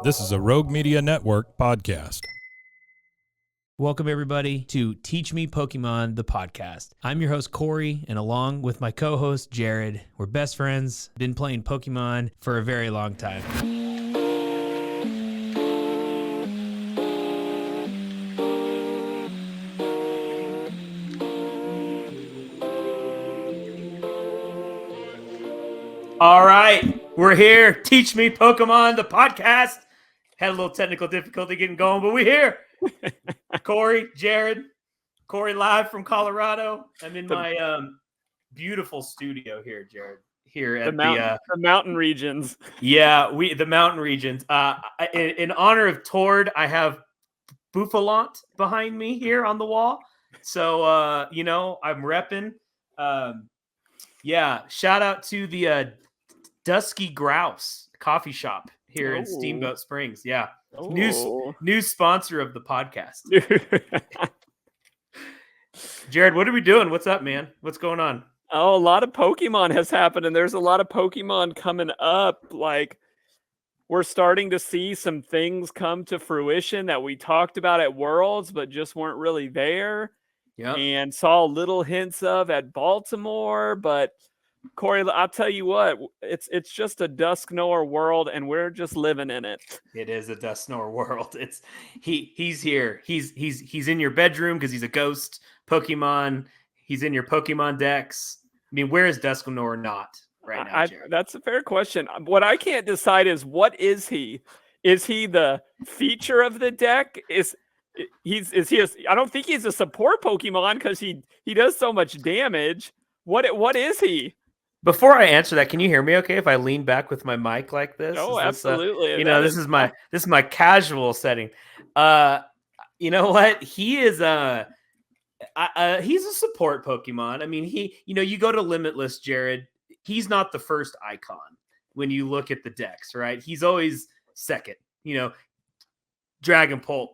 This is a Rogue Media Network podcast. Welcome, everybody, to Teach Me Pokemon, the podcast. I'm your host, Cory, and along with my co-host, Jared, we're best friends, been playing Pokemon for a very long time. All right, we're here. Teach Me Pokemon, the podcast. Had a little technical difficulty getting going, but we're here. Cory, Jared, Cory live from Colorado. I'm in my beautiful studio here, Jared. Here at the mountain regions. Yeah, the mountain regions. In honor of Tord, I have Buffalant behind me here on the wall. So I'm repping. Shout out to the Dusky Grouse coffee shop here in Steamboat Springs. Yeah. New sponsor of the podcast. Jared, what are we doing? What's up, man? What's going on? Oh, a lot of Pokemon has happened, and there's a lot of Pokemon coming up. Like, we're starting to see some things come to fruition that we talked about at Worlds, but just weren't really there. Yeah. And saw little hints of at Baltimore, but Cory, I'll tell you what, it's just a Dusknoir world, and we're just living in it. It is a Dusknoir world. He's here. He's in your bedroom because he's a ghost Pokemon. He's in your Pokemon decks. I mean, where is Dusknoir not right now, Jared? That's a fair question. What I can't decide is, what is he? Is he the feature of the deck? I don't think he's a support Pokemon because he does so much damage. What is he? Before I answer that, can you hear me okay if I lean back with my mic like this? Oh, absolutely. This is my casual setting. You know what? He is he's a support Pokemon. I mean, you go to Limitless, Jared. He's not the first icon when you look at the decks, right? He's always second. Dragonpult,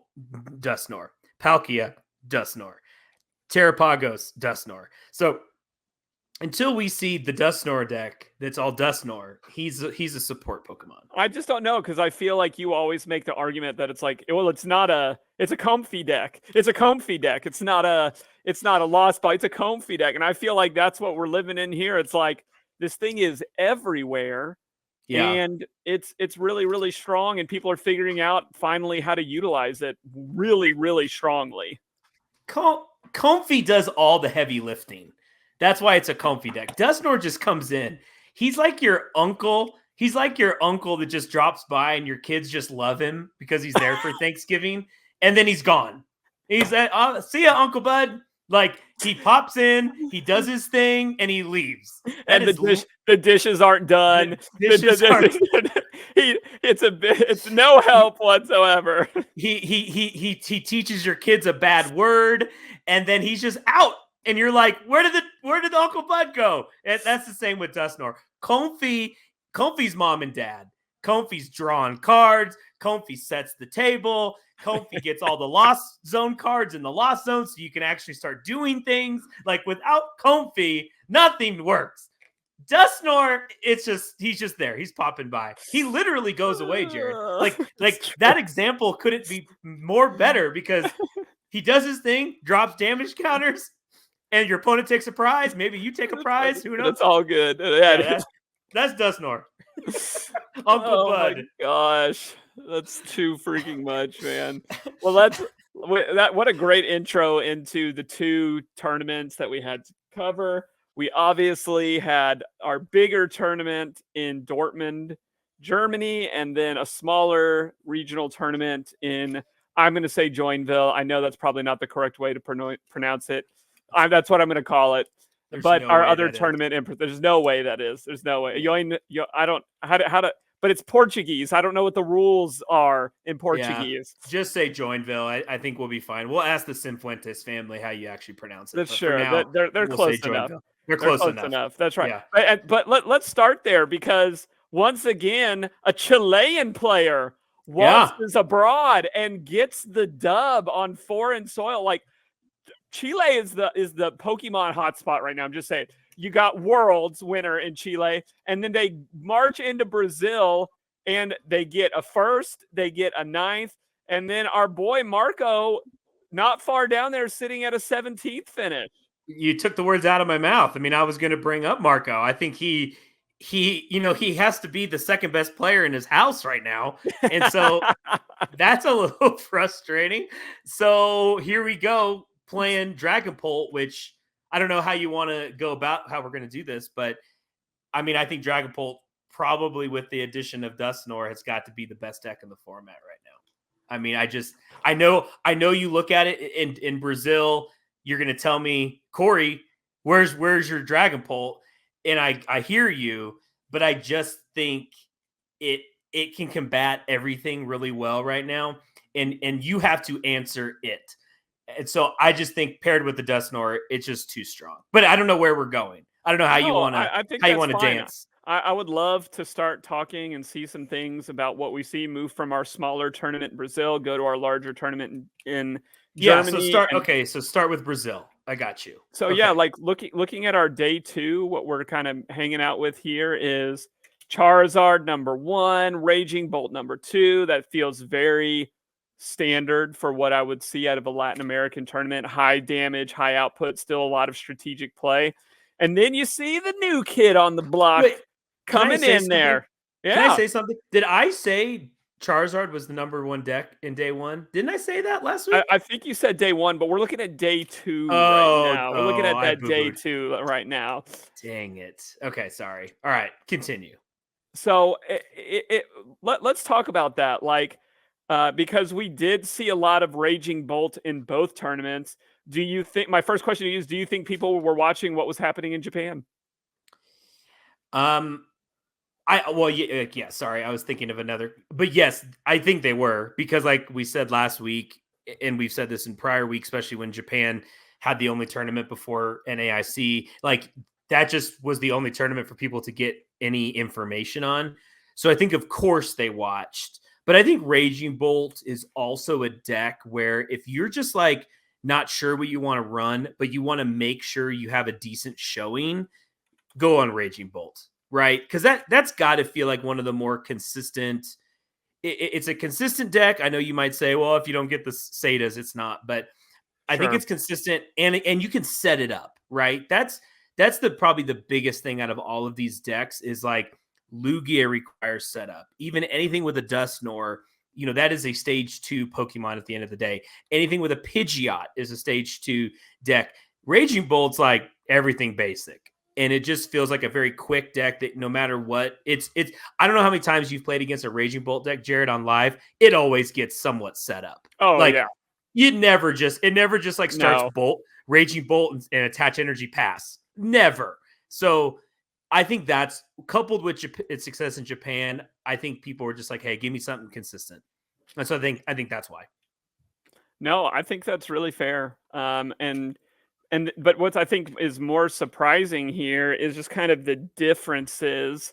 Dusknoir. Palkia, Dusknoir. Terrapogos, Dusknoir. So until we see the Dusknoir deck that's all Dusknoir, he's a support Pokemon. I just don't know, because I feel like you always make the argument that it's like, well, it's a comfy deck. It's a comfy deck. It's not a lost ball. It's a comfy deck. And I feel like that's what we're living in here. It's like, this thing is everywhere. Yeah. And it's really, really strong, and people are figuring out finally how to utilize it really, really strongly. Comfy does all the heavy lifting. That's why it's a comfy deck. Dusknoir just comes in. He's like your uncle. He's like your uncle that just drops by and your kids just love him because he's there for Thanksgiving, and then he's gone. He's like, see ya, Uncle Bud. Like, he pops in, he does his thing, and he leaves. And the dishes aren't done. It's no help whatsoever. He teaches your kids a bad word, and then he's just out. And you're like, where did Uncle Bud go? And that's the same with Dusknoir. Comfy's mom and dad. Comfy's drawing cards. Comfy sets the table. Comfy gets all the Lost Zone cards in the Lost Zone, so you can actually start doing things. Like, without Comfy, nothing works. Dusknoir, he's just there. He's popping by. He literally goes away, Jared. Like that example couldn't be more better, because he does his thing, drops damage counters, and your opponent takes a prize. Maybe you take a prize. Who knows? It's all good. That's Dusknoir. Uncle Bud. My gosh, that's too freaking much, man. Well, what a great intro into the two tournaments that we had to cover. We obviously had our bigger tournament in Dortmund, Germany, and then a smaller regional tournament in, I'm going to say, Joinville. I know that's probably not the correct way to pronounce it. That's what I'm going to call it. But no, our other tournament, there's no way that is. There's no way. I don't but it's Portuguese. I don't know what the rules are in Portuguese. Yeah, just say Joinville. I think we'll be fine. We'll ask the Cifuentes family how you actually pronounce it. That's sure. Now, they're close enough. They're close enough. That's right. Yeah. But let's start there, because once again, a Chilean player is abroad and gets the dub on foreign soil. Like, Chile is the Pokemon hotspot right now. I'm just saying. You got Worlds winner in Chile, and then they march into Brazil and they get a first, they get a ninth, and then our boy Marco, not far down there, sitting at a 17th finish. You took the words out of my mouth. I mean, I was going to bring up Marco. I think he has to be the second best player in his house right now. And so that's a little frustrating. So here we go playing Dragapult, which I don't know how you want to go about how we're going to do this, but I mean, I think Dragapult probably with the addition of Dusknoir has got to be the best deck in the format right now. I mean, I know you look at it in Brazil, you're going to tell me, Cory, where's your Dragapult? And I hear you, but I just think it can combat everything really well right now. And you have to answer it. And so I just think paired with the Dusknoir, it's just too strong. But I don't know where we're going. I don't know how you want to dance. I would love to start talking and see some things about what we see move from our smaller tournament in Brazil, go to our larger tournament in Germany. So start with Brazil. I got you. So okay. Yeah, like looking at our day 2, what we're kind of hanging out with here is Charizard number 1, Raging Bolt number 2. That feels very standard for what I would see out of a Latin American tournament. High damage, high output, still a lot of strategic play. And then you see the new kid on the block coming in there. Yeah. Can I say something? Did I say Charizard was the number 1 deck in day 1? Didn't I say that last week? I think you said day 1, but we're looking at day 2 right now. We're looking at that day 2 right now. Dang it. Okay, sorry. All right, continue. So let's talk about that. Like, because we did see a lot of Raging Bolt in both tournaments. Do you think, my first question to you is, do you think people were watching what was happening in Japan? Sorry, I was thinking of another, but yes, I think they were, because like we said last week, and we've said this in prior weeks, especially when Japan had the only tournament before NAIC, like that just was the only tournament for people to get any information on. So I think of course they watched, but I think Raging Bolt is also a deck where if you're just like not sure what you want to run, but you want to make sure you have a decent showing, go on Raging Bolt, right? Because that's got to feel like one of the more consistent. It's a consistent deck. I know you might say, well, if you don't get the Setas, it's not. But I think it's consistent, and you can set it up, right? That's probably the biggest thing out of all of these decks is like Lugia requires setup. Even anything with a Dusknoir, that is a stage 2 Pokemon at the end of the day. Anything with a Pidgeot is a stage 2 deck. Raging Bolt's like everything basic. And it just feels like a very quick deck that no matter what, it's I don't know how many times you've played against a Raging Bolt deck, Jared, on live. It always gets somewhat set up. Oh, like, yeah. It never just like starts Bolt, Raging Bolt, and attach energy pass. Never. So I think that's coupled with its success in Japan. I think people were just like, hey, give me something consistent. And so I think that's why. No, I think that's really fair. But what I think is more surprising here is just kind of the differences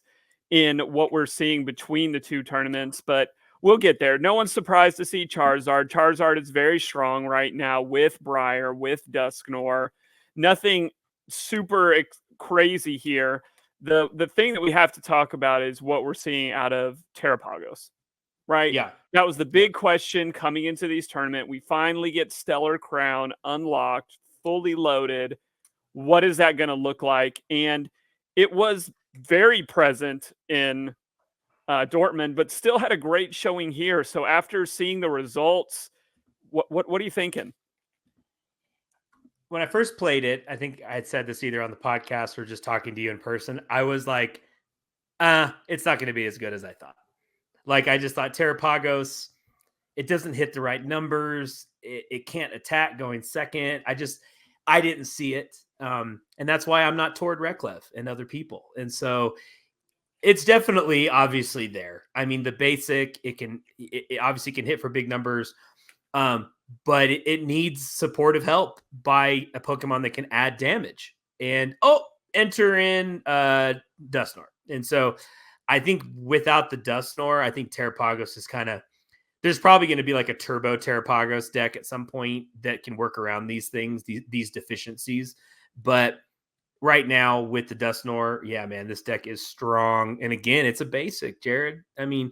in what we're seeing between the two tournaments. But we'll get there. No one's surprised to see Charizard. Charizard is very strong right now with Briar, with Dusknoir. Nothing super crazy here. The thing that we have to talk about is what we're seeing out of Terrapogos, right? Yeah. That was the big question coming into these tournament. We finally get Stellar Crown unlocked, fully loaded. What is that going to look like? And it was very present in Dortmund, but still had a great showing here. So after seeing the results, what are you thinking? When I first played it, I think I had said this either on the podcast or just talking to you in person. I was like, it's not going to be as good as I thought. Like, I just thought Terrapogos, it doesn't hit the right numbers. It can't attack going second. I didn't see it. And that's why I'm not toward Reklev and other people. And so it's definitely obviously there. I mean, the basic, it obviously can hit for big numbers. But it needs supportive help by a Pokemon that can add damage. And enter in Dusknoir. And so I think without the Dusknoir, I think Terrapogos is there's probably going to be like a turbo Terrapogos deck at some point that can work around these things, these deficiencies. But right now with the Dustnor, yeah, man, this deck is strong. And again, it's a basic, Jared. I mean,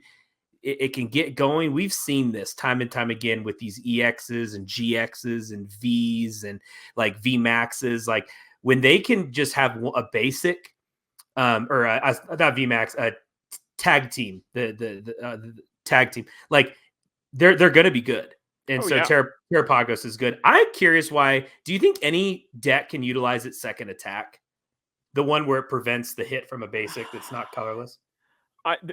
it can get going. We've seen this time and time again with these EXs and GXs and Vs and like V Maxes. Like when they can just have a basic, not V Max, a tag team, the tag team, like they're going to be good. And Terrapogos is good. I'm curious why. Do you think any deck can utilize its second attack? The one where it prevents the hit from a basic that's not colorless?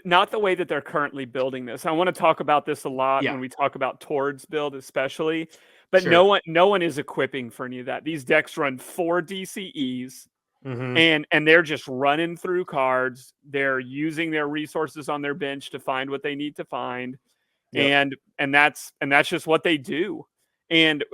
Not the way that they're currently building this. I want to talk about this a lot Yeah. when we talk about Tord's build, especially. But Sure. no one is equipping for any of that. These decks run 4 DCEs, Mm-hmm. and they're just running through cards. They're using their resources on their bench to find what they need to find. Yep. And that's just what they do. And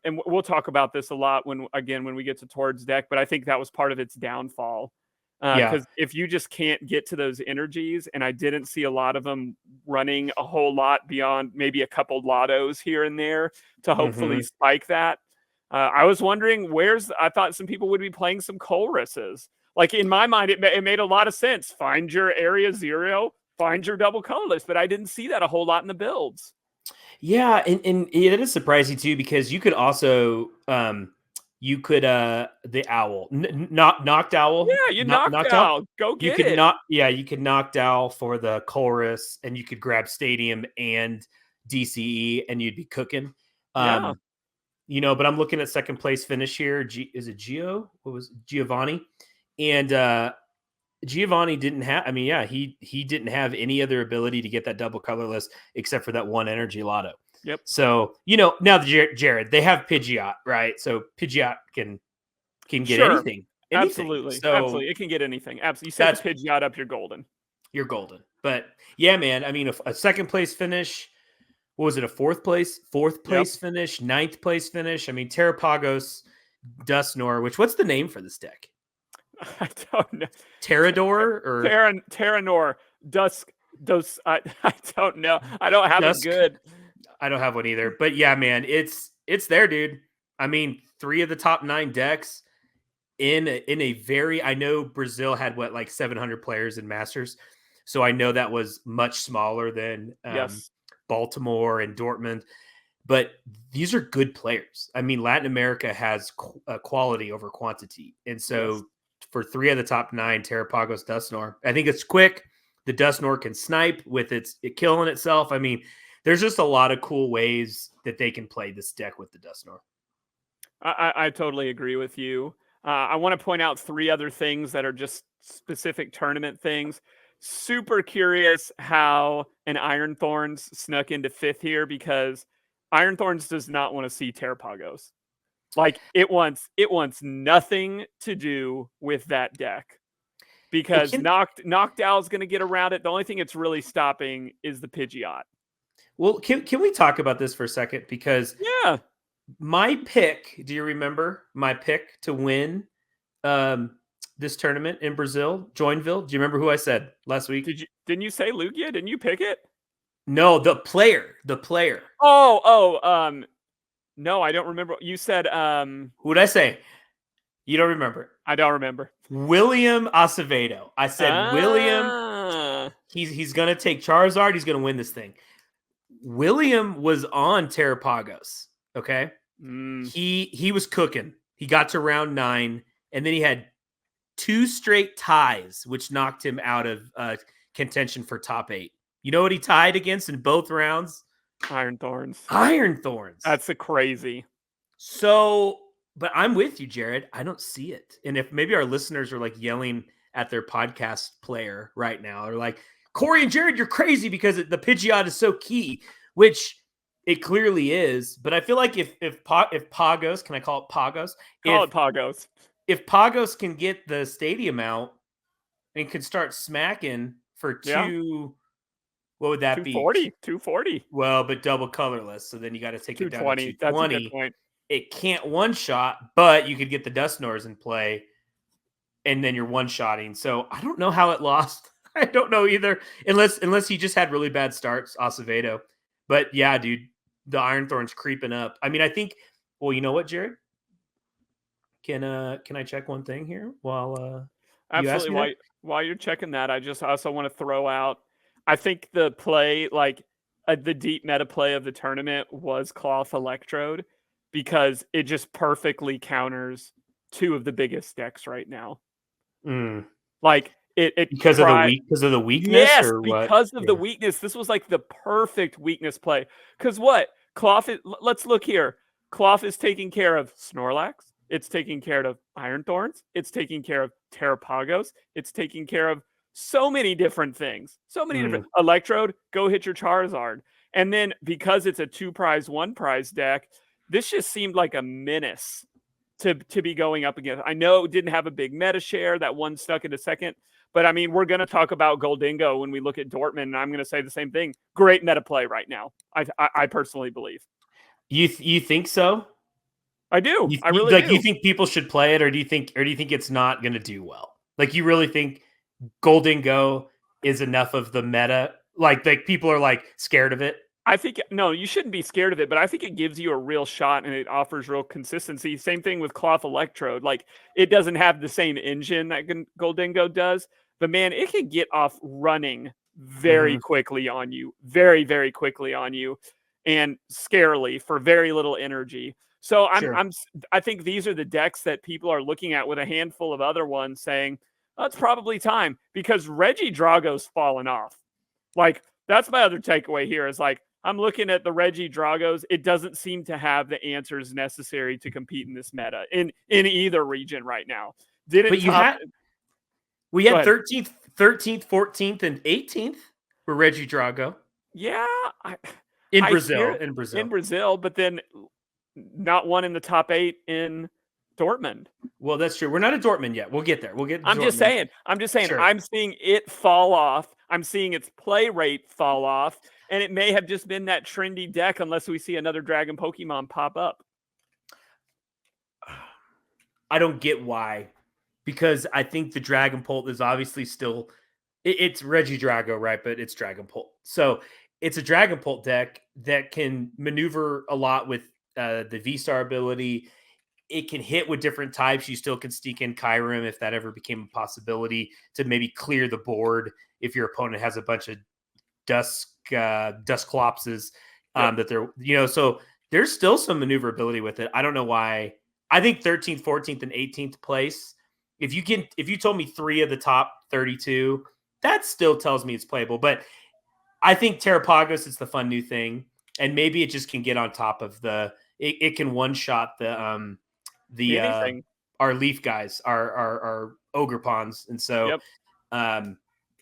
we'll talk about this a lot when we get to Tord's deck, but I think that was part of its downfall. Because if you just can't get to those energies, and I didn't see a lot of them running a whole lot beyond maybe a couple lottos here and there to hopefully spike that. I was wondering I thought some people would be playing some Colruses. Like in my mind, it made a lot of sense. Find your area 0, find your double colorless, but I didn't see that a whole lot in the builds. Yeah, and it is surprising too, because you could also the owl, knocked owl. Yeah, you knocked out. Go get it. You could knocked owl for the chorus, and you could grab stadium and DCE, and you'd be cooking. Yeah. But I'm looking at second place finish here. Is it Gio? What was Giovanni? And Giovanni didn't have. I mean, yeah, he didn't have any other ability to get that double colorless except for that one energy lotto. Yep. So now the Jared, they have Pidgeot, right? So Pidgeot can get anything. Absolutely. So absolutely, it can get anything. Absolutely, you set the Pidgeot up, you're golden. You're golden. But yeah, man. I mean, a second place finish. What was it? A fourth place finish, ninth place finish. I mean, Terrapogos, Dustnor. What's the name for this deck? I don't know. Terrador or Terranor. I don't know. I don't have it good. I don't have one either. But yeah, man, it's there, dude. I mean, 3 of the top 9 decks in a very. I know Brazil had like 700 players in Masters, so I know that was much smaller than Baltimore and Dortmund. But these are good players. I mean, Latin America has quality over quantity, and so. For 3 of the top 9, Terrapogos, Dustnor. I think it's quick. The Dustnor can snipe with it killing itself. I mean, there's just a lot of cool ways that they can play this deck with the Dustnor. I totally agree with you. I want to point out 3 other things that are just specific tournament things. Super curious how an Iron Thorns snuck into 5th here, because Iron Thorns does not want to see Terrapogos. Like it wants nothing to do with that deck, because knocked Owl's going to get around it. The only thing it's really stopping is the Pidgeot. Well, can we talk about this for a second? Because my pick. Do you remember my pick to win this tournament in Brazil, Joinville? Do you remember who I said last week? Didn't you say Lugia? Didn't you pick it? No, the player. No, I don't remember. You said who did I say? You don't remember? I don't remember. William Acevedo. I said William. He's gonna take Charizard. He's gonna win this thing. William was on Terrapogos. Okay, he was cooking. He got to round 9, and then he had 2 straight ties, which knocked him out of contention for top 8. You know what he tied against in both rounds? Iron Thorns. That's crazy. So, but I'm with you, Jared. I don't see it. And if maybe our listeners are like yelling at their podcast player right now, they're like, Cory and Jared, you're crazy because the Pidgeot is so key, which it clearly is. But I feel like if Pagos, can I call it Pagos? Call it Pagos. If Pagos can get the stadium out and can start smacking for 2. What would that be? 240. Well, but double colorless. So then you got to take it down to 220. That's a good point. It can't one-shot, but you could get the Dustnors in play, and then you're one-shotting. So I don't know how it lost. I don't know either, unless he just had really bad starts, Acevedo. But yeah, dude, the Iron Thorn's creeping up. I mean, I think, well, you know what, Jared? Can I check one thing here while you ask Absolutely. me that? While you're checking that, I just also want to throw out. I think the play, the deep meta play of the tournament, was Cloth Electrode, because it just perfectly counters two of the biggest decks right now. Mm. Like it Because of the weakness, Yes, or what? because of the Yeah. weakness. This was like the perfect weakness play. Because what? Let's look here. Cloth is taking care of Snorlax. It's taking care of Iron Thorns. It's taking care of Terrapogos. It's taking care of so many different things. So many different. Electrode, go hit your Charizard. And then because it's a 2-prize, 1-prize deck, this just seemed like a menace to be going up against. I know it didn't have a big meta share. That one stuck into second. But I mean, we're going to talk about Goldingo when we look at Dortmund, and I'm going to say the same thing. Great meta play right now. I personally believe. You think so? I do. I really like. do. You think people should play it, or do you think it's not going to do well? Like, you really think Goldingo is enough of the meta? Like people are like scared of it. I think no, you shouldn't be scared of it, but I think it gives you a real shot and it offers real consistency. Same thing with Cloth Electrode. Like, it doesn't have the same engine that Goldingo does, but man, it can get off running very quickly on you, very, very quickly on you, and scarily for very little energy. So I think these are the decks that people are looking at with a handful of other ones saying, oh, it's probably time, because Reggie Drago's fallen off. Like, that's my other takeaway here is, like, I'm looking at the Reggie Dragos. It doesn't seem to have the answers necessary to compete in this meta in either region right now. We had 13th, 14th, and 18th for Reggie Drago. Yeah, in Brazil, but then not one in the top 8 in Dortmund. Well, that's true. We're not at Dortmund yet. We'll get there. I'm just saying. Sure. I'm seeing it fall off. I'm seeing its play rate fall off, and it may have just been that trendy deck unless we see another Dragon Pokemon pop up. I don't get why, because I think the Dragon Pult is obviously still it's Reggie Drago, right? But it's Dragon Pult, so it's a Dragon Pult deck that can maneuver a lot with the V-Star ability. It can hit with different types. You still can sneak in Kyurem if that ever became a possibility to maybe clear the board if your opponent has a bunch of Dusclopses that they're, so there's still some maneuverability with it. I don't know why. I think 13th, 14th, and 18th place. If you told me 3 of the top 32, that still tells me it's playable. But I think Terrapogos is the fun new thing, and maybe it just can get on top of it can one shot our leaf guys, our ogre pawns, and so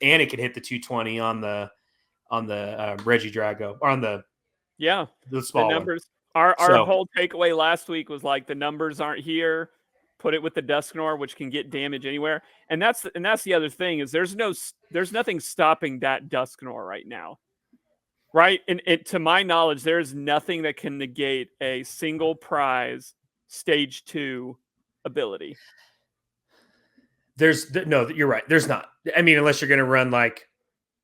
and it could hit the 220 on the Reggie Drago, or on the small numbers. Our whole takeaway last week was like, the numbers aren't here. Put it with the Dusknoir, which can get damage anywhere, and that's the other thing is there's nothing stopping that Dusknoir right now, right? And to my knowledge, there's nothing that can negate a single prize stage 2 ability. No, you're right. There's not. I mean, unless you're going to run like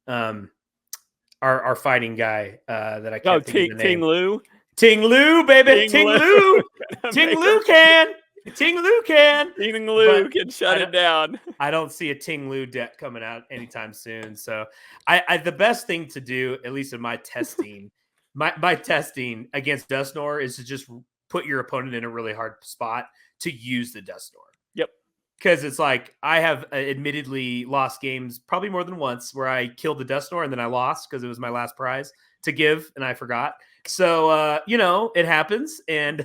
our fighting guy that I can't think of the name. Ting Lu, baby. Ting Lu can shut it down. I don't see a Ting Lu deck coming out anytime soon. So the best thing to do, at least in my testing, my testing against Dusknoir, is to just put your opponent in a really hard spot to use the Dusknoir. Yep. Because it's like, I have admittedly lost games probably more than once where I killed the Dusknoir and then I lost because it was my last prize to give and I forgot. So, it happens. And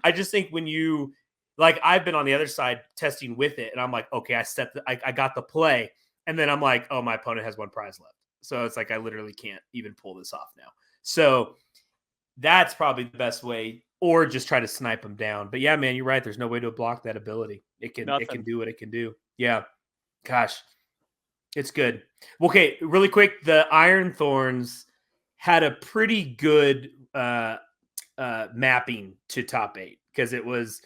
I just think when you, like, I've been on the other side testing with it and I'm like, okay, I got the play. And then I'm like, oh, my opponent has 1 prize left. So it's like, I literally can't even pull this off now. So that's probably the best way, or just try to snipe them down. But yeah, man, you're right. There's no way to block that ability. It can do what it can do. Yeah. Gosh, it's good. Okay, really quick. The Iron Thorns had a pretty good mapping to top 8, because it was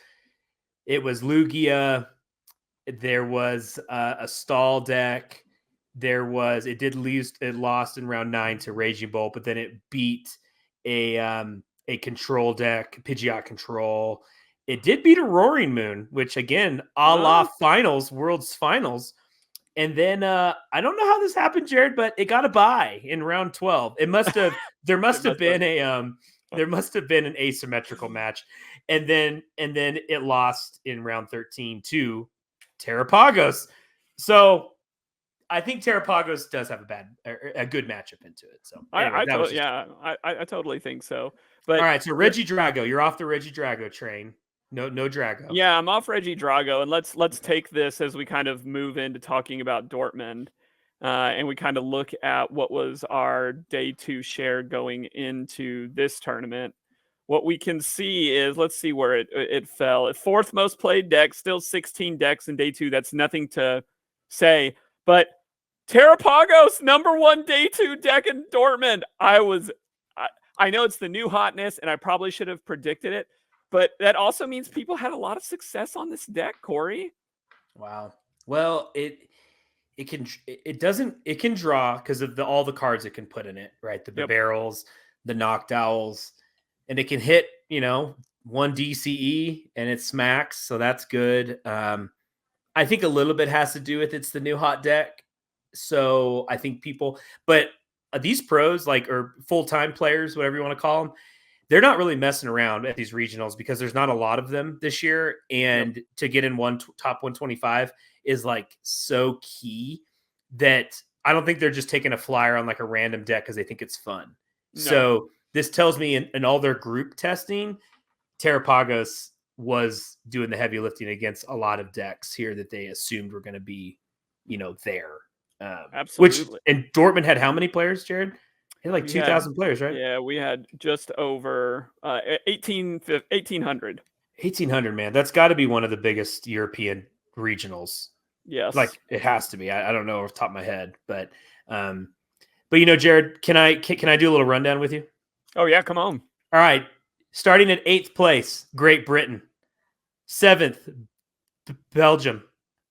Lugia. There was a stall deck. It lost in round 9 to Raging Bolt, but then it beat a control deck, Pidgeot control. it did beat a Roaring Moon, which again, a la finals, World's Finals. And then I don't know how this happened, Jared, but it got a bye in round 12. It must have there must have been an asymmetrical match. And then it lost in round 13 to Terrapogos. So I think Terrapogos does have a good matchup into it. So anyway, I totally think so. But all right, so Reggie Drago, you're off the Reggie Drago train. No Drago. Yeah, I'm off Reggie Drago, and let's take this as we kind of move into talking about Dortmund, and we kind of look at what was our day 2 share going into this tournament. What we can see is, let's see where it fell. At 4th most played deck, still 16 decks in day 2. That's nothing to say, but Terrapogos, number 1 day 2 deck in Dortmund. I know it's the new hotness, and I probably should have predicted it. But that also means people had a lot of success on this deck, Corey. Wow. Well, it can draw because of all the cards it can put in it, right? The barrels, the knocked owls, and it can hit, 1 DCE and it smacks. So that's good. I think a little bit has to do with it's the new hot deck. So I think but these pros, or full-time players, whatever you want to call them, they're not really messing around at these regionals because there's not a lot of them this year. And to get in top 125 is so key that I don't think they're just taking a flyer on a random deck because they think it's fun. No. So this tells me in all their group testing, Terrapogos was doing the heavy lifting against a lot of decks here that they assumed were going to be, there. Absolutely. And Dortmund had how many players, Jared? They had 2,000 players, right? Yeah, we had just over 1,800. 1,800, man. That's got to be one of the biggest European regionals. Yes. It has to be. I don't know off the top of my head, but Jared, can I do a little rundown with you? Oh yeah, come on. All right. Starting at 8th place, Great Britain. 7th, Belgium.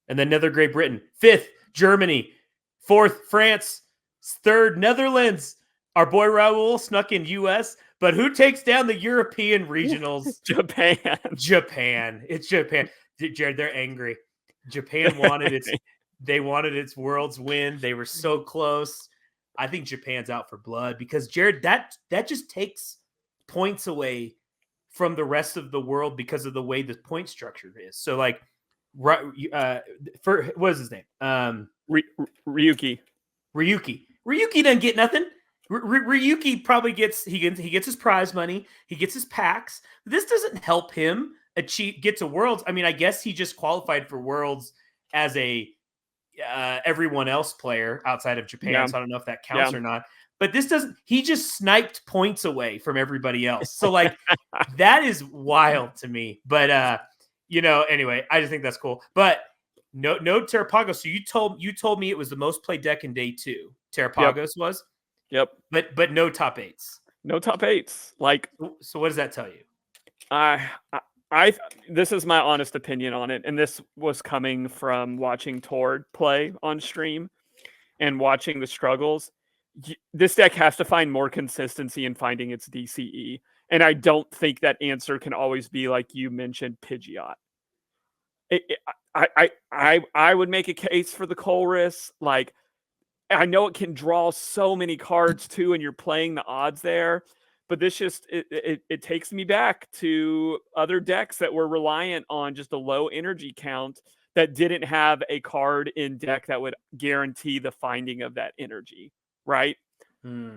And then another Great Britain. 5th, Germany. 4th, France. 3rd, Netherlands. Our boy Raul snuck in U.S., but who takes down the European regionals? Japan. It's Japan. Jared, they're angry. Japan wanted its world's win. They were so close. I think Japan's out for blood because, Jared, that just takes points away from the rest of the world because of the way the point structure is. So, what is his name? Ryuki. Ryuki doesn't get nothing. Ryuki probably gets his prize money. He gets his packs. This doesn't help him get to Worlds. I mean, I guess he just qualified for Worlds as a everyone else player outside of Japan. Yeah. So I don't know if that counts or not. But this doesn't. He just sniped points away from everybody else. So that is wild to me. But anyway, I just think that's cool. But no Terrapogos. So you told me it was the most played deck in day 2. Terrapogos was. Yep. But no top 8s. No top 8s. So what does that tell you? This is my honest opinion on it, and this was coming from watching Tord play on stream and watching the struggles. This deck has to find more consistency in finding its DCE, and I don't think that answer can always be like you mentioned, Pidgeot. I would make a case for the Colress. I know it can draw so many cards too, and you're playing the odds there. But this just it takes me back to other decks that were reliant on just a low energy count that didn't have a card in deck that would guarantee the finding of that energy, right?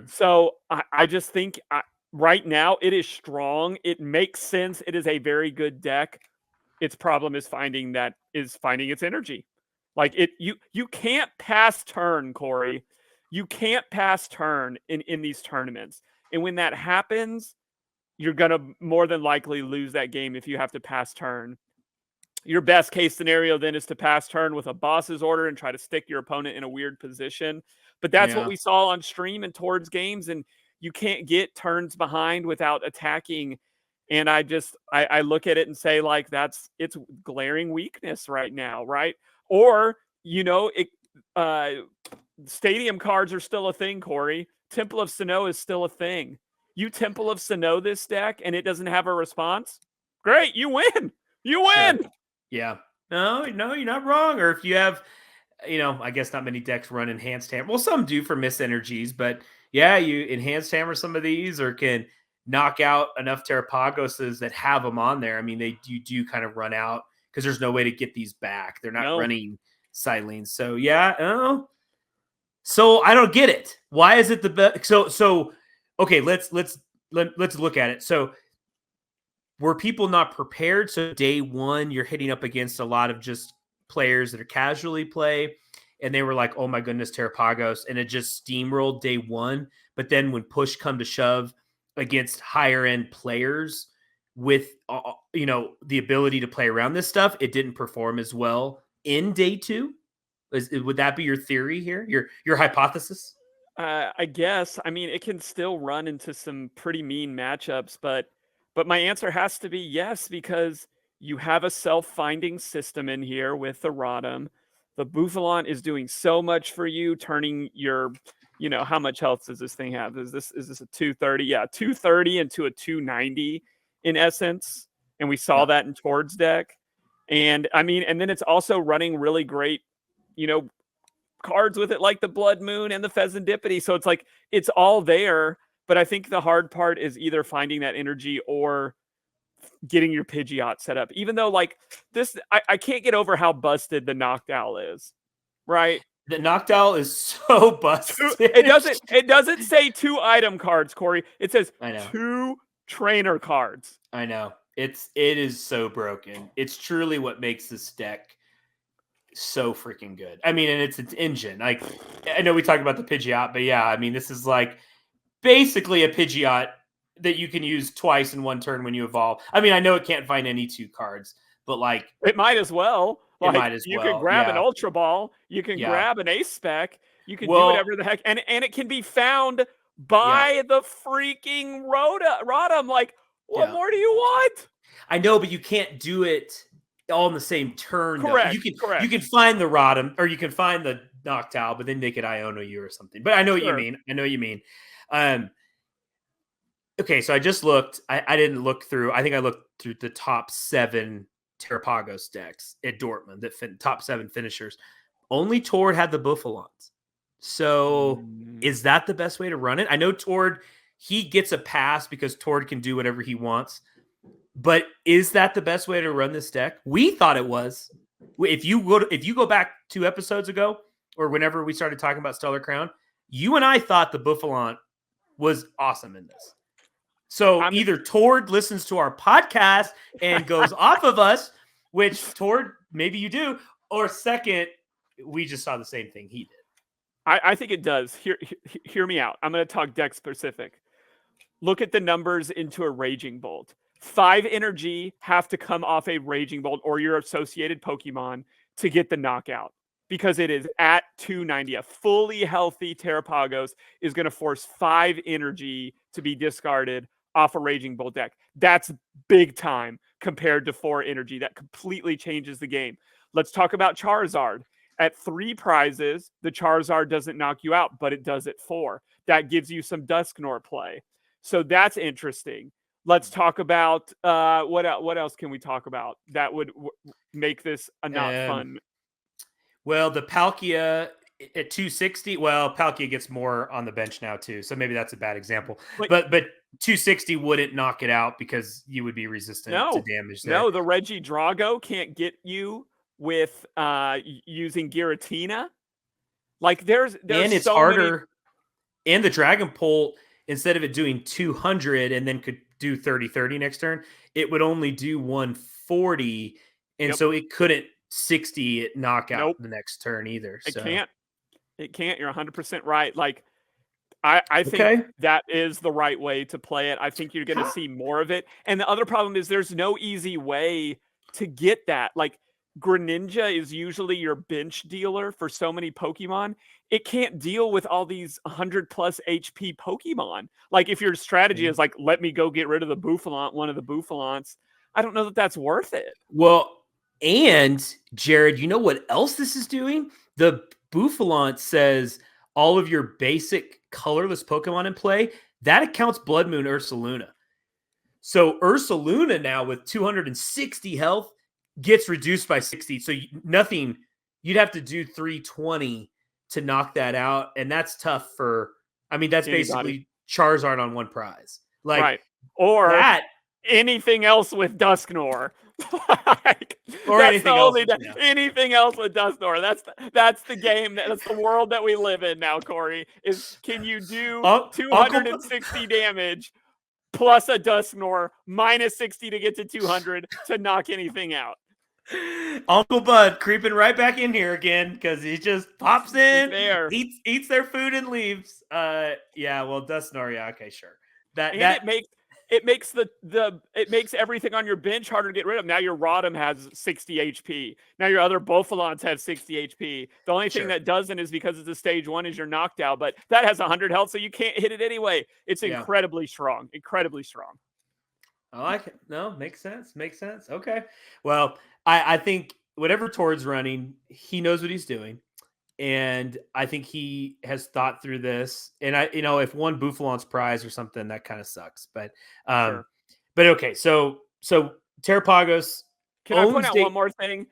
So I just think right now it is strong. It makes sense. It is a very good deck. Its problem is finding its energy. You can't pass turn, Corey. You can't pass turn in these tournaments. And when that happens, you're going to more than likely lose that game if you have to pass turn. Your best case scenario then is to pass turn with a boss's order and try to stick your opponent in a weird position. But that's what we saw on stream and towards games, and you can't get turns behind without attacking. And I look at it and say, it's glaring weakness right now, right? Or, stadium cards are still a thing, Corey. Temple of Sinnoh is still a thing. You Temple of Sinnoh this deck and it doesn't have a response? great. You win. You win. Sure. Yeah. No, you're not wrong. Or if you have, I guess not many decks run enhanced hammer. Well, some do for miss energies, but yeah, you enhanced hammer some of these or can knock out enough Terrapogoses that have them on there. I mean, you do kind of run out because there's no way to get these back. They're not running Silene. So yeah, so I don't get it. Why is it the best? So okay, let's look at it. So were people not prepared? So day one, you're hitting up against a lot of just players that are casually play, and they were like, "Oh my goodness, Terrapogos," and it just steamrolled day one. But then when push come to shove against higher end players with the ability to play around this stuff, it didn't perform as well in day two. Would that be your theory here? Your hypothesis? I guess. I mean, it can still run into some pretty mean matchups, but my answer has to be yes, because you have a self-finding system in here with the Rotom. The Bouffalon is doing so much for you, turning your, how much health does this thing have? Is this a 230? Yeah, 230 into a 290 in essence. And we saw that in Tord's deck. And I mean, and then it's also running really great, cards with it, like the Blood Moon and the Pheasantipity. So it's like, it's all there. But I think the hard part is either finding that energy or getting your Pidgeot set up. Even though, like, this, I can't get over how busted the Noctowl is, right? The Noctowl is so busted. It doesn't say 2 item cards, Corey. It says 2 trainer cards. I know. It is so broken. It's truly what makes this deck so freaking good. I mean, and it's its engine. Like, I know we talked about the Pidgeot, but yeah, I mean, this is like basically a Pidgeot that you can use twice in one turn when you evolve. I mean, I know it can't find any 2 cards, but like it might as well. Like, it might as you well. can grab an Ultra Ball, you can grab an Ace Spec, you can do whatever the heck, and it can be found by the freaking Rotom. Like, what more do you want? I know, but you can't do it all in the same turn. Correct. Though. You can find the Rotom or you can find the Noctowl, but then they could Iono you or something. But I know what you mean. Okay, so I just looked. I didn't look through. I think I looked through the top 7 Terrapogos decks at Dortmund, top 7 finishers. Only Tord had the Bouffalons. So is that the best way to run it? I know Tord, he gets a pass because Tord can do whatever he wants. But is that the best way to run this deck? We thought it was. If you go back 2 episodes ago, or whenever we started talking about Stellar Crown, you and I thought the Bouffalon was awesome in this. So either Tord listens to our podcast and goes off of us, which Tord, maybe you do, or second, we just saw the same thing he did. I think it does. Hear me out. I'm going to talk deck specific. Look at the numbers into a Raging Bolt. 5 energy have to come off a Raging Bolt or your associated Pokemon to get the knockout, because it is at 290. A fully healthy Terrapogos is going to force 5 energy to be discarded off a Raging Bolt deck. That's big time compared to 4 energy. That completely changes the game. Let's talk about Charizard. At 3 prizes, the Charizard doesn't knock you out, but it does at 4. That gives you some Dusknoir play. So that's interesting. Let's talk about what else can we talk about that would make this a not fun? Well, the Palkia at 260. Well, Palkia gets more on the bench now too, so maybe that's a bad example. But 260 wouldn't knock it out because you would be resistant to damage there. No, the Reggie Drago can't get you with using Giratina. Like there's and it's so harder. And the Dragon Pult, instead of it doing 200 and then could do 30-30 next turn, it would only do 140, and so it couldn't 60 it knock out the next turn either. It can't. You're 100% right. Like I think that is the right way to play it. I think you're going to see more of it. And the other problem is there's no easy way to get that. Like Greninja is usually your bench dealer for so many Pokemon. It can't deal with all these 100 plus HP Pokemon. Like if your strategy is like, let me go get rid of the Bouffalon, one of the Bouffalons, I don't know that that's worth it. Well, and Jared, you know what else this is doing? The Bouffalon says all of your basic colorless Pokemon in play, that accounts Blood Moon Ursaluna. So Ursaluna now with 260 health gets reduced by 60. So nothing, you'd have to do 320 to knock that out. And that's tough for, I mean, that's Anybody. basically Charizard on one prize. Like right. Or that. anything else with Dusknoir. Like, Or that's anything the else. only Yeah. anything else with Dusknoir. That's the game. That's the world that we live in now, Corey. Is can you do 260 damage plus a Dusknoir minus 60 to get to 200 to knock anything out? Uncle Bud creeping right back in here again because he just pops in, there. eats their food and leaves. Yeah, well, Dusknoir, yeah, okay, sure. It makes everything on your bench harder to get rid of. Now your Rotom has 60 HP. Now your other Bofalons have 60 HP. The only thing that doesn't is because it's a stage 1 is you're knocked out, but that has 100 health, so you can't hit it anyway. It's incredibly strong. Incredibly strong. I like it. No, makes sense. Makes sense. Okay. Well, I think whatever Tord's running, he knows what he's doing. And I think he has thought through this. And if one Bufalon's prize or something, that kind of sucks. But but okay, so Terrapogos. Can I point out one more thing?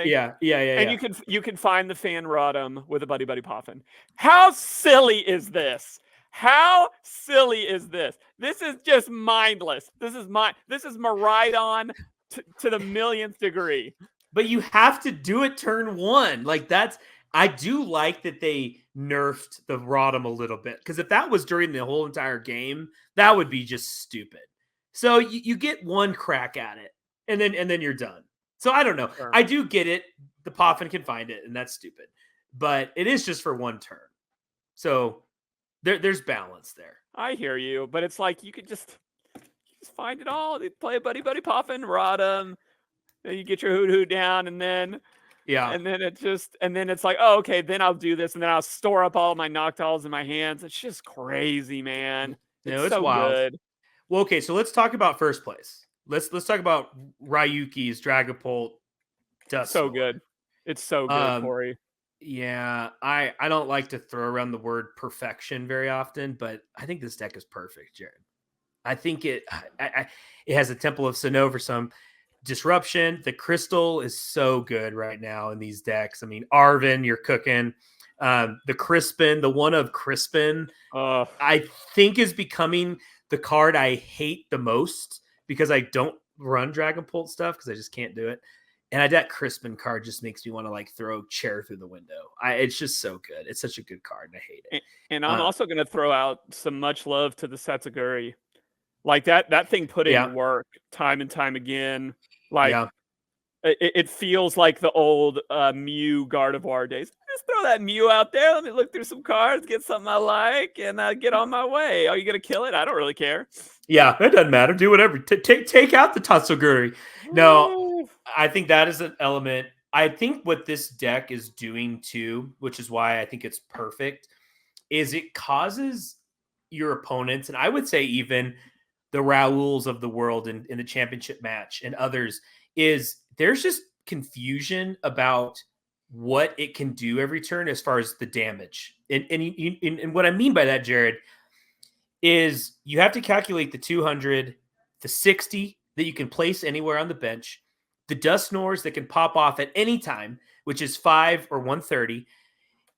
Yeah. And you can find the fan Rotom with a Buddy Poffin. How silly is this? How silly is this? This is just mindless. This is Miraidon to the millionth degree. But you have to do it turn 1. Like I do like that they nerfed the Rotom a little bit, because if that was during the whole entire game, that would be just stupid. So you get one crack at it, and then you're done. So I don't know. Sure. I do get it. The Poffin can find it, and that's stupid. But it is just for one turn. So there's balance there. I hear you, but it's like you could just find it all. You play a Buddy Poffin, Rotom, then you get your Hoot down, and then and then it's like, oh, okay, then I'll do this, and then I'll store up all my Noctowls in my hands. It's just crazy, man. It's so wild. Good. Well, okay, so let's talk about first place. Let's talk about Ryuki's Dragapult. So good. It's so good, Corey. Yeah, I don't like to throw around the word perfection very often, but I think this deck is perfect, Jared. I think it has a Temple of Sinnoh for some disruption. The Crystal is so good right now in these decks. I mean, Arven, you're cooking. The Crispin, the one of Crispin, I think is becoming the card I hate the most, because I don't run Dragapult stuff because I just can't do it. And that Crispin card just makes me want to like throw a chair through the window. It's just so good. It's such a good card, and I hate it. And I'm also going to throw out some much love to the Setsuguri. Like that thing put in work time and time again. Like it feels like the old Mew Gardevoir days. Just throw that Mew out there. Let me look through some cards, get something I like, and get on my way. Are you going to kill it? I don't really care. Yeah, it doesn't matter. Do whatever. Take out the Tatsuguri. No, I think that is an element. I think what this deck is doing too, which is why I think it's perfect, is it causes your opponents, and I would say even the Raouls of the world in the championship match and others, is there's just confusion about what it can do every turn as far as the damage. And what I mean by that, Jared, is you have to calculate the 200, the 60 that you can place anywhere on the bench, the Dusknoirs that can pop off at any time, which is 5 or 130,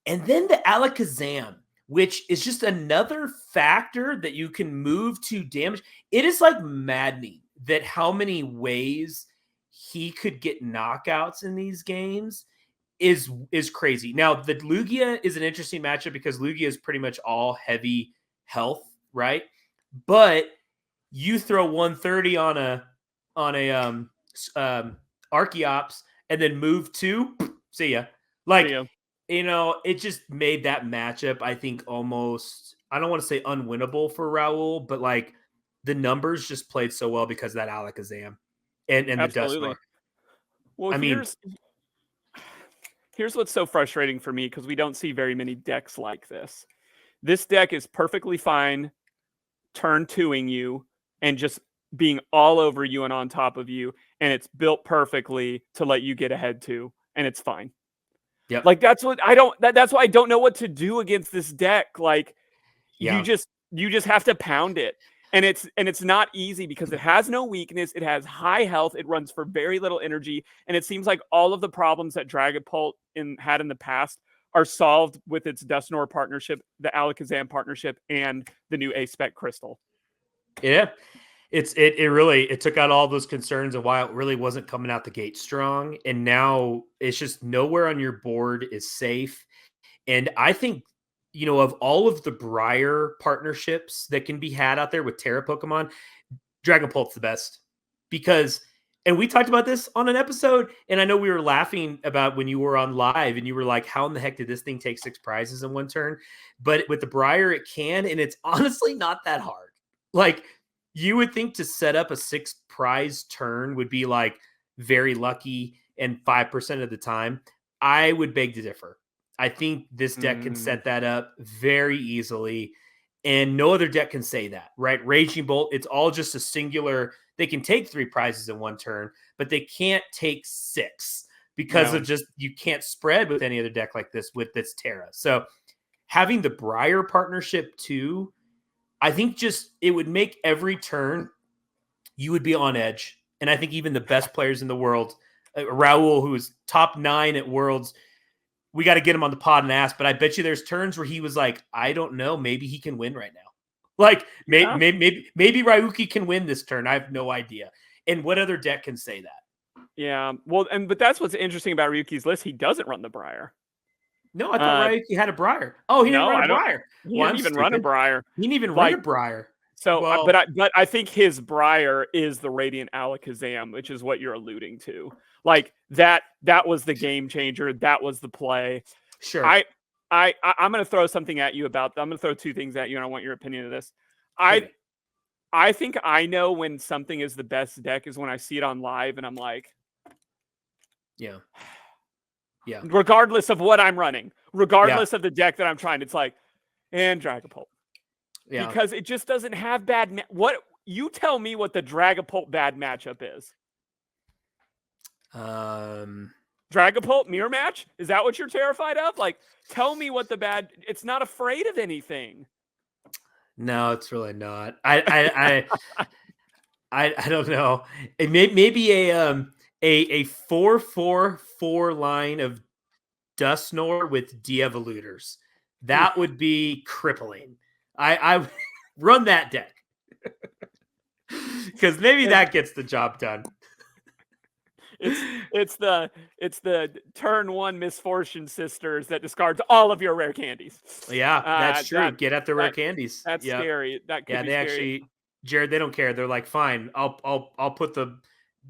and then the Alakazam, which is just another factor that you can move to damage. It is like maddening that how many ways he could get knockouts in these games is crazy. Now, the Lugia is an interesting matchup because Lugia is pretty much all heavy health, right? But you throw 130 on a Archeops and then move 2, see ya. Like, it just made that matchup, I think, almost, I don't want to say unwinnable for Raoul, but like the numbers just played so well because of that Alakazam and the Dusknoir. Well, here's what's so frustrating for me, because we don't see very many decks like this. This deck is perfectly fine turn 2ing you and just being all over you and on top of you, and it's built perfectly to let you get ahead too, and it's fine. Yeah, like that's why I don't know what to do against this deck. Like you just have to pound it. And it's not easy because it has no weakness. It has high health. It runs for very little energy. And it seems like all of the problems that Dragapult had in the past are solved with its Dusknoir partnership, the Alakazam partnership, and the new A-Spec Crystal. Yeah. It really took out all those concerns of why it really wasn't coming out the gate strong. And now it's just nowhere on your board is safe. And I think, of all of the Briar partnerships that can be had out there with Terra Pokemon, Dragapult's the best because, and we talked about this on an episode, and I know we were laughing about when you were on live and you were like, how in the heck did this thing take 6 prizes in one turn? But with the Briar, it can, and it's honestly not that hard. Like, you would think to set up a 6 prize turn would be like very lucky and 5% of the time. I would beg to differ. I think this deck can set that up very easily, and no other deck can say that, right? Raging Bolt, it's all just a singular. They can take 3 prizes in one turn, but they can't take 6 because of just, you can't spread with any other deck like this with this Terra. So having the Briar partnership too, I think just it would make every turn you would be on edge. And I think even the best players in the world, Raul, who is top 9 at Worlds, we got to get him on the pod and ask, but I bet you there's turns where he was like, I don't know, maybe he can win right now. Like maybe Ryuki can win this turn. I have no idea. And what other deck can say that? Yeah. Well, but that's what's interesting about Ryuki's list. He doesn't run the Briar. No, I thought Ryuki had a Briar. Oh, he didn't run a Briar. He didn't even run a Briar. He didn't even run a Briar. So, but I think his Briar is the Radiant Alakazam, which is what you're alluding to. Like that was the game changer. That was the play. Sure. I'm going to throw something at you I'm going to throw 2 things at you, and I want your opinion of this. I think I know when something is the best deck is when I see it on live, and I'm like, yeah. Regardless of what I'm running, regardless of the deck that I'm trying, it's like, and Dragapult. Yeah. Because it just doesn't have bad. What you tell me what the Dragapult bad matchup is? Dragapult mirror match? Is that what you're terrified of? Like, tell me what the bad. It's not afraid of anything. No, it's really not. I don't know. It maybe a 4-4-4 line of Dusknoir with de-evolutors. That would be crippling. I run that deck because maybe that gets the job done. It's the turn 1 Misfortune Sisters that discards all of your rare candies. Yeah, that's true. Get at the rare candies. That's scary. That could be they scary. Actually, Jared, they don't care. They're like, fine, I'll put the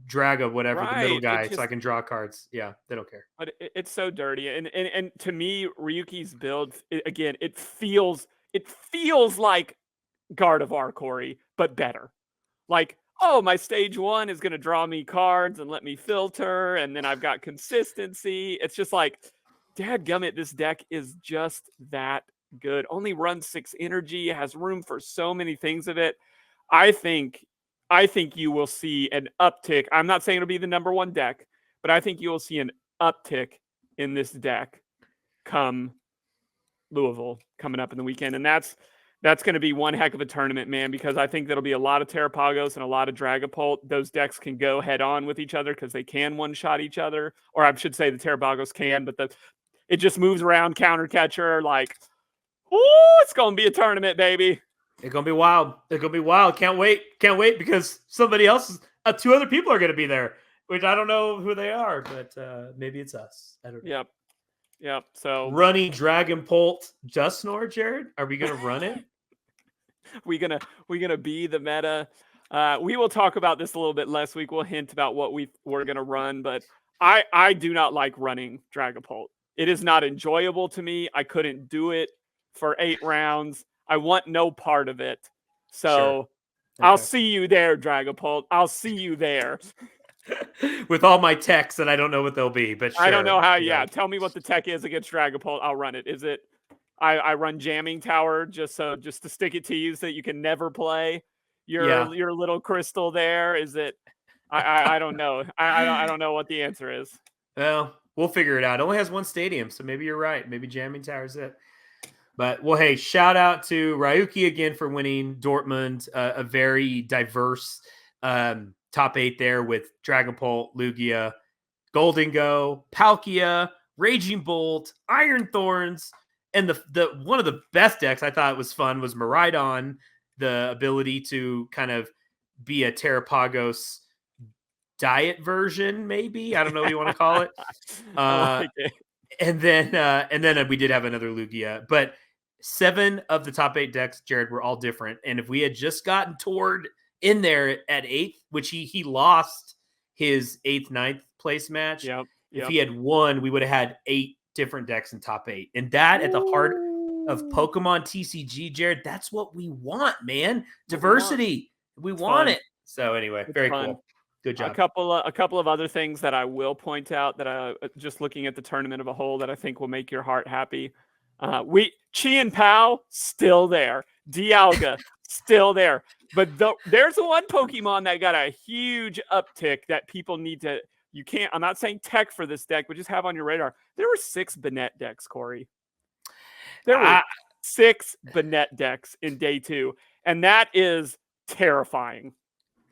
Draga, whatever, the middle guy, so I can draw cards. Yeah, they don't care. But it's so dirty. And to me, Ryuki's build, it feels like Gardevoir, Cory, but better. Like, oh, my stage 1 is going to draw me cards and let me filter, and then I've got consistency. It's just like, dadgummit, this deck is just that good. Only runs 6 energy, has room for so many things of it. I think you will see an uptick. I'm not saying it'll be the number 1 deck, but I think you will see an uptick in this deck come Louisville coming up in the weekend. And that's going to be one heck of a tournament, man, because I think there'll be a lot of Terrapogos and a lot of Dragapult. Those decks can go head on with each other because they can one-shot each other. Or I should say the Terrapogos can, but it just moves around, counter catcher, like, oh, it's going to be a tournament, baby. It's going to be wild. It's going to be wild. Can't wait because somebody else, 2 other people are going to be there, which I don't know who they are, but maybe it's us. I don't know. Yep. So running Dragapult Dusknoir, Jared, are we going to run it? we gonna be the meta. We will talk about this a little bit last week. We'll hint about what we're going to run, but I do not like running Dragapult. It is not enjoyable to me. I couldn't do it for 8 rounds. I want no part of it. So sure. Okay. I'll see you there, Dragapult. I'll see you there. With all my techs, and I don't know what they'll be, but sure. I don't know how. Yeah, tell me what the tech is against Dragapult. I'll run it. Is it? I run Jamming Tower just to stick it to you so that you can never play your little crystal there. Is it? I don't know. I don't know what the answer is. Well, we'll figure it out. It only has 1 stadium, so maybe you're right. Maybe Jamming Tower's it. But, well, hey, shout out to Ryuki again for winning Dortmund, a very diverse top 8 there with Dragapult, Lugia, Golden Go, Palkia, Raging Bolt, Iron Thorns, and the one of the best decks I thought was fun was Miraidon, the ability to kind of be a Terrapogos diet version, maybe. I don't know what you want to call it. I like it. And then we did have another Lugia, but 7 of the top 8 decks, Jared, were all different. And if we had just gotten Tord in there at 8th, which he lost his 8th, 9th place match. Yep. If he had won, we would have had 8 different decks in top 8. And that at the heart of Pokemon TCG, Jared, that's what we want, man. Diversity. We want it. So anyway, very cool. Good job. A couple of other things that I will point out that I just looking at the tournament of a whole that I think will make your heart happy. Chi and Pao still there. Dialga still there. But there's one Pokemon that got a huge uptick that people need to. I'm not saying tech for this deck, but just have on your radar. There were 6 Banette decks, Corey. There were 6 Banette decks in day 2, and that is terrifying.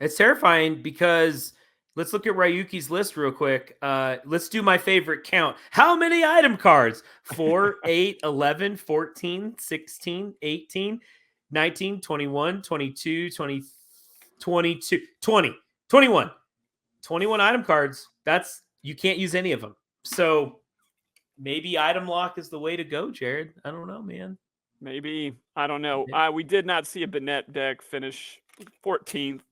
It's terrifying because let's look at Ryuki's list real quick. Let's do my favorite count. How many item cards? 4, 8, 11, 14, 16, 18, 19, 21, 22, 20, 22, 20, 21. 21 item cards. You can't use any of them. So maybe item lock is the way to go, Jared. I don't know, man. Maybe. I don't know. We did not see a Banette deck finish 14th.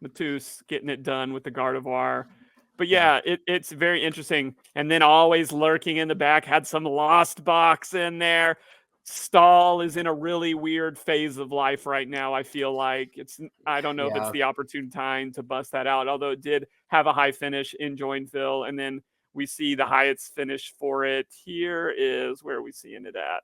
Matus getting it done with the Gardevoir. But yeah, it's very interesting. And then always lurking in the back, had some Lost Box in there. Stahl is in a really weird phase of life right now. I feel like I don't know if it's the opportune time to bust that out, although it did have a high finish in Joinville. And then we see the highest finish for it. Here is where we seeing it at.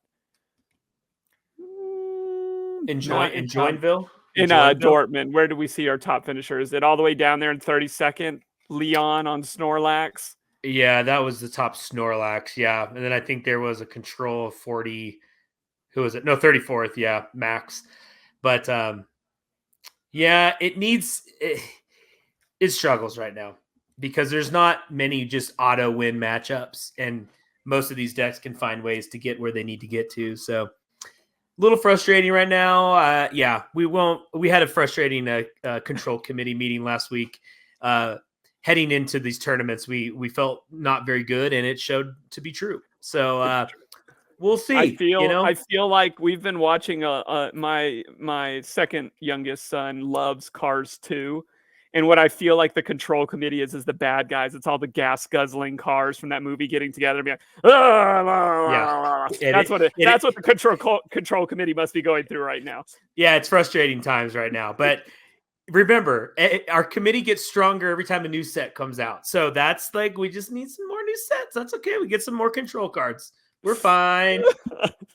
In Joinville? In Dortmund. Where do we see our top finisher? Is it all the way down there in 32nd? Leon on Snorlax? Yeah, that was the top Snorlax. Yeah. And then I think there was a control of 40. Who was it? No, 34th. Yeah, Max. But yeah, it struggles right now because there's not many just auto win matchups. And most of these decks can find ways to get where they need to get to. So a little frustrating right now. We had a frustrating control committee meeting last week. Heading into these tournaments, we felt not very good, and it showed to be true. So we'll see. I feel like we've been watching. My second youngest son loves Cars 2. And what I feel like the control committee is the bad guys. It's all the gas guzzling cars from that movie getting together and being like, that's what the control committee must be going through right now. Yeah, it's frustrating times right now. But remember, our committee gets stronger every time a new set comes out. So that's like, we just need some more new sets. That's okay. We get some more control cards. We're fine.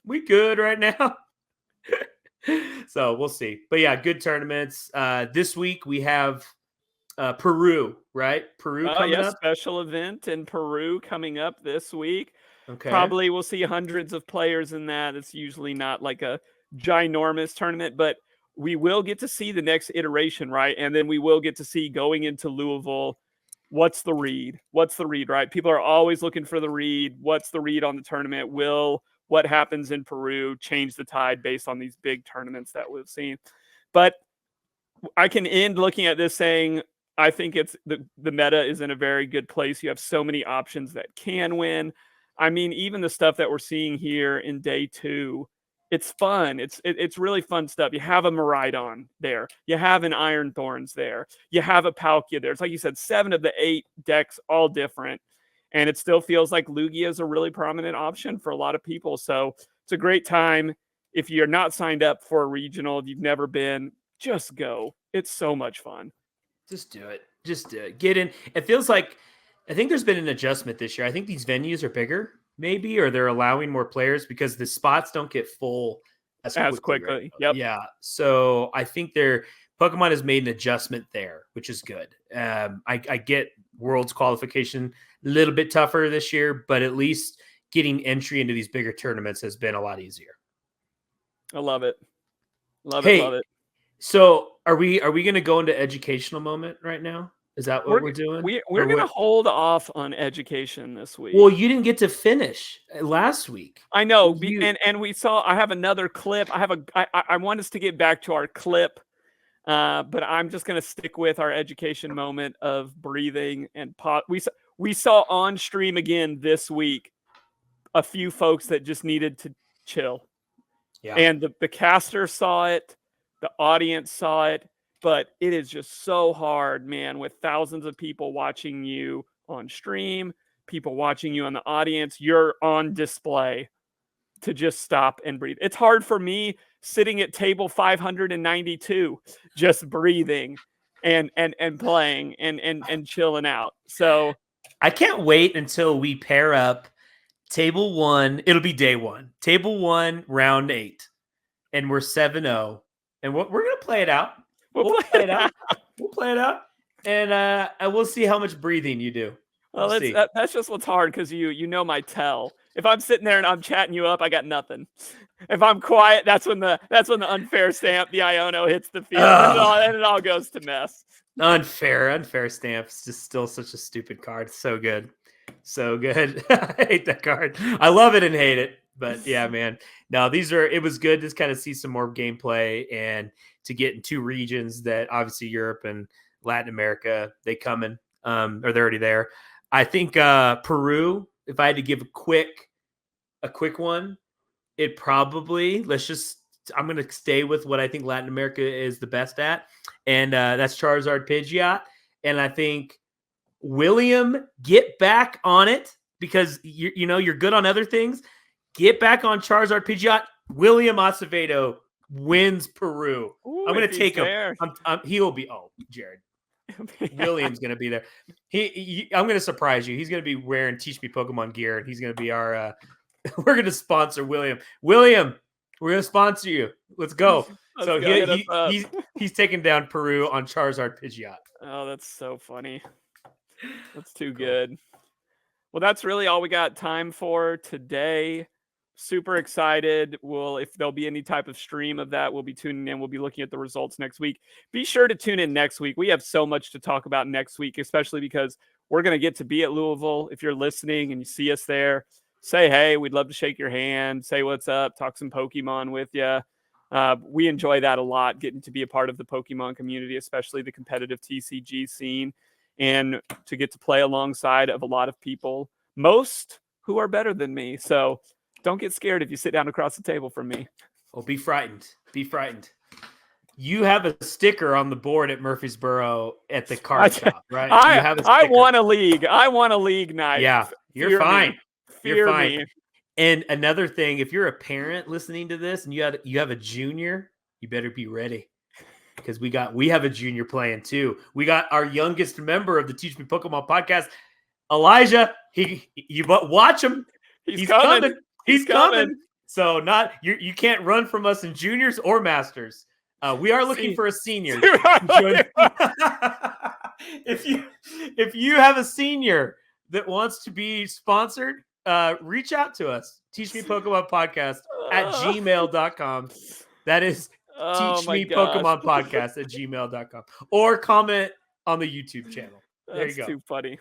We good right now. So we'll see. But yeah, good tournaments. This week we have Peru, right? Peru coming up. Special event in Peru coming up this week. Okay. Probably we'll see hundreds of players in that. It's usually not like a ginormous tournament, but we will get to see the next iteration, right? And then we will get to see going into Louisville. What's the read? Right? People are always looking for the read. What's the read on the tournament? Will what happens in Peru change the tide based on these big tournaments that we've seen? But I can end looking at this saying, I think it's the meta is in a very good place. You have so many options that can win. I mean, even the stuff that we're seeing here in day 2, it's fun. It's really fun stuff. You have a Miraidon there. You have an Iron Thorns there. You have a Palkia there. It's like you said, 7 of the 8 decks, all different. And it still feels like Lugia is a really prominent option for a lot of people. So it's a great time. If you're not signed up for a regional, if you've never been, just go. It's so much fun. Just do it. Get in. It feels like, I think there's been an adjustment this year. I think these venues are bigger, maybe, or they're allowing more players because the spots don't get full as quickly. Right? Yep. Yeah. So I think Pokemon has made an adjustment there, which is good. I get Worlds qualification a little bit tougher this year, but at least getting entry into these bigger tournaments has been a lot easier. I love it. Love Hey, it. Love it. So are we going to go into educational moment right now? Is that what we're doing? We're going to hold off on education this week. Well, you didn't get to finish last week. I know. And we saw, I have another clip. I want us to get back to our clip, but I'm just going to stick with our education moment of breathing and we saw on stream again this week a few folks that just needed to chill. Yeah. And the caster saw it, the audience saw it, but it is just so hard, man, with thousands of people watching you on stream, people watching you on the audience, you're on display, to just stop and breathe. It's hard for me sitting at table 592, just breathing and playing and chilling out. So I can't wait until we pair up table 1. It'll be day 1. Table 1, round 8. And we're 7-0. And we're going to play it out. We'll play it out. We'll play it out. And we'll see how much breathing you do. Well, that's just what's hard, because you know my tell. If I'm sitting there and I'm chatting you up, I got nothing. If I'm quiet, that's when the unfair stamp, the Iono, hits the field, and it all goes to mess. Unfair stamp. It's just still such a stupid card. So good. So good. I hate that card. I love it and hate it. But yeah, man. No, it was good to kind of see some more gameplay and to get in 2 regions that obviously Europe and Latin America, they coming, or they're already there. I think Peru, if I had to give a quick one, it probably, I'm going to stay with what I think Latin America is the best at. And that's Charizard Pidgeot. And I think William, get back on it, because you're good on other things. Get back on Charizard Pidgeot. William Acevedo wins Peru. Ooh, I'm going to take him. He'll be, Jared. William's going to be there. I'm going to surprise you. He's going to be wearing Teach Me Pokemon gear, and he's going to be our we're going to sponsor William. William, we're going to sponsor you. Let's go. So he's taking down Peru on Charizard Pidgeot. Oh, that's so funny. That's too good. Well, that's really all we got time for today. Super excited. If there'll be any type of stream of that, we'll be tuning in. We'll be looking at the results next week. Be sure to tune in next week. We have so much to talk about next week, especially because we're going to get to be at Louisville. If you're listening and you see us there, say hey. We'd love to shake your hand, say what's up, talk some Pokemon with you. We enjoy that a lot, getting to be a part of the Pokemon community, especially the competitive TCG scene, and to get to play alongside of a lot of people, most who are better than me. So don't get scared if you sit down across the table from me. Oh, be frightened. Be frightened. You have a sticker on the board at Murfreesboro at the card shop, right? I want a league. I want a league night. Yeah, you're fine. You're fine. And another thing, if you're a parent listening to this and you have a junior, you better be ready, because we have a junior playing too. We got our youngest member of the Teach Me Pokemon podcast, Elijah. You watch him. He's coming. He's coming. So you can't run from us in juniors or masters. We are looking for a senior. If you have a senior that wants to be sponsored, reach out to us. Teach Me Pokemon Podcast at gmail.com. That is Teach Me Pokemon Podcast at gmail.com. Or comment on the YouTube channel. There you go. That's too funny.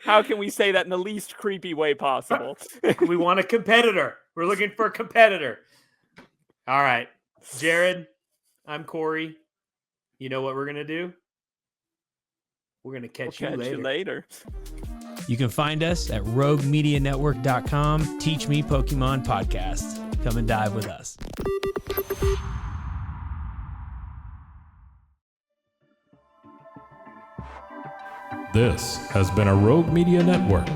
How can we say that in the least creepy way possible? We want a competitor. We're looking for a competitor. All right. Jared, I'm Cory. You know what we're going to do? We're going to catch you later. You can find us at roguemedianetwork.com. Teach Me Pokemon Podcast. Come and dive with us. This has been a Rogue Media Network